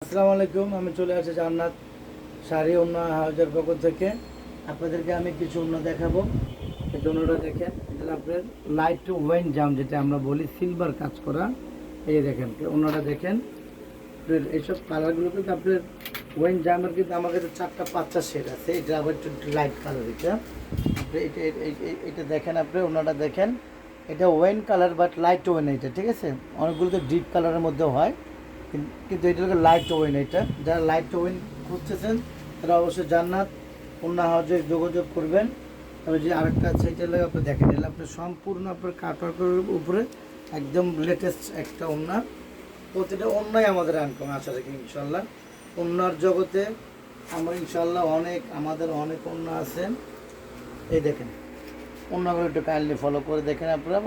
আসসালামু আলাইকুম। আমি চলে আসছি জান্নাত শাড়ি উন্নয়ন হাউজের পক্ষ থেকে। আপনাদেরকে আমি কিছু উন্নত দেখাবো। এই উন্নটা দেখেন, এটা আপনার লাইট টু ওয়েন জাম, যেটা আমরা বলি সিলভার কাজ করা। এই যে দেখেন উন্নটা দেখেন, আপনার এইসব কালারগুলো কিন্তু আপনার ওয়েন জামের কিন্তু আমার কাছে 4টা 5টা শেড আছে। এটা আবার একটু লাইট কালার। এটা আপনি এটা দেখেন, আপনি উন্নটা দেখেন, এটা ওয়েন কালার বাট লাইট ওয়েন। এটা ঠিক আছে, অনেকগুলো তো ডিপ কালারের মধ্যে হয়, কিন্তু এটা হলো লাইট ওয়েন। এটা যারা লাইট ওয়েন খুঁজতেছেন তারা অবশ্যই জান্নাত উন্না হাউজে যোগাযোগ করবেন। তবে যে আরেকটা আছে, এটা লাগে আপনি দেখেন, এলে আপনি সম্পূর্ণ আপনার কাটওয়ার্কের উপরে একদম লেটেস্ট একটা ওন্না। প্রতিটা ওন্নাই আমাদের আনকম আশা রাখি ইনশাল্লাহ। ওন্নার জগতে আমরা ইনশাল্লাহ আমাদের অনেক ওন্না আছে। এই দেখেন ওন্নাগুলো একটু কাইন্ডলি ফলো করে দেখেন, আপনারা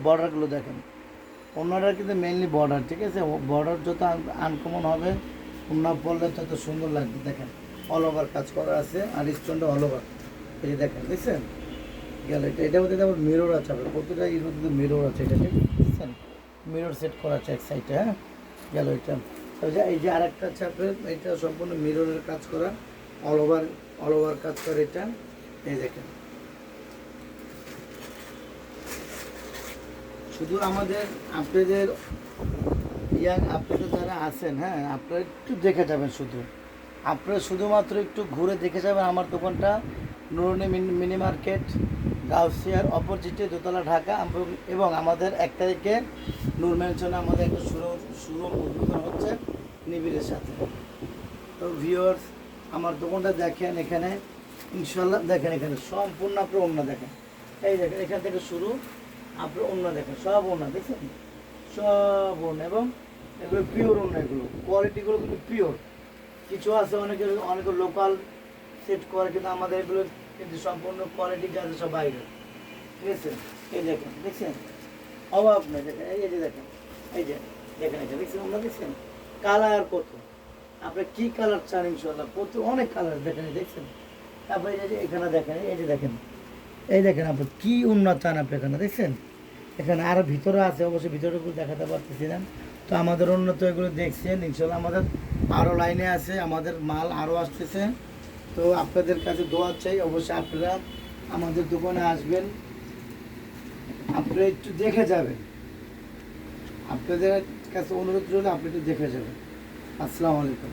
বর্ডারগুলো দেখেন। ওনারা কিন্তু মেনলি বর্ডার, ঠিক আছে, বর্ডার যত আনকমন হবে ওনা পড়লে তত সুন্দর লাগবে। দেখেন অল ওভার কাজ করা আছে, আর স্টোনটা অল ওভার। এই যে দেখেন, দেখছেন গেল এটার মধ্যে আবার মিরর আছে, আপনার প্রতিটা ইর মধ্যে মিরর আছে। এটা ঠিক দেখছেন, মিরর সেট করা আছে এক সাইডে। হ্যাঁ গেল এটা। এই যে আরেকটা আছে আপনার, এটা সম্পূর্ণ মিররের কাজ করা, অল ওভার কাজ করে এটা। এই দেখেন, শুধু আমাদের আপনাদের আপনাদের যারা আছেন, হ্যাঁ আপনারা একটু দেখে যাবেন। আপনারা শুধুমাত্র একটু ঘুরে দেখে যাবেন আমার দোকানটা। নুরুনি মিনি মার্কেট, গাউসিয়ার অপোজিটে, দোতলা, ঢাকা। এবং আমাদের 1 তারিখে নূর ম্যানশনে আমাদের একটা শোরুম উদ্বোধন হচ্ছে নিবিড়ের সাথে। তো ভিউয়ার্স, আমার দোকানটা দেখেন, এখানে ইনশাল্লাহ দেখেন, এখানে সম্পূর্ণ আপনার অন্য দেখেন। এই দেখেন এখান থেকে শুরু, আপনার অন্য দেখেন, সব অন্য দেখছেন, সব অন্য। এবং এগুলো পিওর অন্য, এগুলো কোয়ালিটিগুলো কিন্তু পিওর। কিছু আছে অনেকে লোকাল সেট করে, কিন্তু আমাদের এগুলো কিন্তু সম্পূর্ণ কোয়ালিটি আছে সব বাইরে, ঠিক আছে। এই দেখেন, দেখছেন অভাব নেই। দেখেন এই যে দেখেন, এই যে দেখেন, এটা দেখছেন, আমরা দেখছেন কালার কত, আপনি কি কালার চান ইনশাল্লাহ অনেক কালার দেখেন, দেখছেন। তারপরে এই যে এখানে দেখেন, এই যে দেখেন, এই দেখেন আপনি কি উন্নত চান আপনি এখানে দেখছেন। এখানে আরও ভিতরে আছে, অবশ্যই ভিতরেগুলো দেখাতে পারতেছি না। তো আমাদের উন্নত এগুলো দেখছেন ইনশাল্লাহ। আমাদের আরও লাইনে আছে, আমাদের মাল আরও আসতেছে। তো আপনাদের কাছে দোয়া চাই, অবশ্যই আপনারা আমাদের দোকানে আসবেন, আপনারা একটু দেখে যাবেন। আপনাদের কাছে অনুরোধ রইলে আপনি একটু দেখে যাবেন। আসসালামু আলাইকুম।